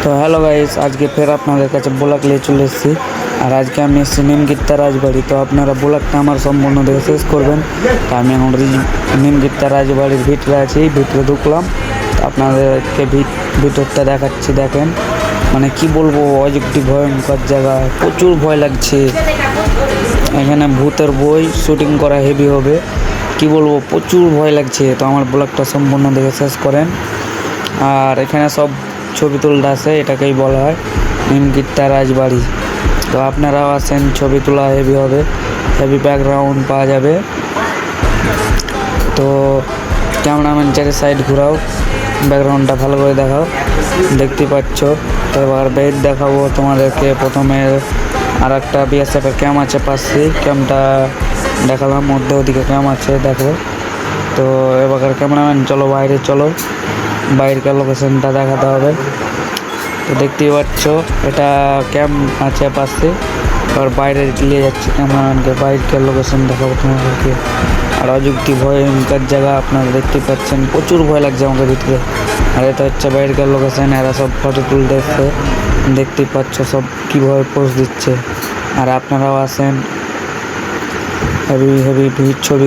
তো hello guys, আজকে ফের আপনাদের কাছে ব্লগ নিয়ে চলে এসেছি। আর আজকে আমি এসেছি নিমগিত্তা রাজবাড়ি। তো আপনারা ব্লগটা আমার সম্পূর্ণ দেখে শেষ করবেন। তো আমি এখন নিমগিত্তা রাজবাড়ির ভিতরে আছি, ভিতরে ঢুকলাম। আপনাদেরকে ভিতরটা দেখাচ্ছি, দেখেন। মানে কি বলবো, অযুক্তি ভয়ঙ্কর জায়গা, প্রচুর ভয় লাগছে। এখানে ভূতের বই শুটিং করা হেভি হবে, কি বলবো, প্রচুর ভয় লাগছে। তো আমার ব্লগটা সম্পূর্ণ দেখে শেষ করেন। আর এখানে সব ছবি তুলতে আসে, এটাকেই বলা হয় নিমগিত্তা রাজবাড়ি। তো আপনারাও আসেন, ছবি তোলা হেভি হবে, হেভি ব্যাকগ্রাউন্ড পাওয়া যাবে। তো ক্যামেরাম্যান চারি সাইড ঘোরাও, ব্যাকগ্রাউন্ডটা ভালো করে দেখাও, দেখতে পাচ্ছ। তো এবার বেড দেখাবো তোমাদেরকে। প্রথমে আর একটা বিএসএফের ক্যাম্প আছে পাশে, ক্যাম্পটা দেখালাম, মধ্যে ওদিকে ক্যাম্প আছে, দেখো। তো এবার ক্যামেরাম্যান চলো বাইরে, চলো বাইরের লোকেশনটা দেখাতে হবে। তো দেখতেই পাচ্ছ এটা ক্যাম্প আছে পাশে। এবার বাইরে নিয়ে যাচ্ছে ক্যামেরাম্যানকে, বাইরের লোকেশন দেখাবো তোমাদেরকে। আর অযুক্তি ভয়ঙ্কর জায়গা, আপনারা দেখতে পাচ্ছেন, প্রচুর ভয় লাগছে আমাকে ভিতরে। আর এটা হচ্ছে বাইরের লোকেশন, এরা সব ফটো তুলতে এসছে, দেখতেই পাচ্ছ সব কীভাবে পোজ দিচ্ছে। আর আপনারাও আসেন, হেভি হেভি ভিড় ছবি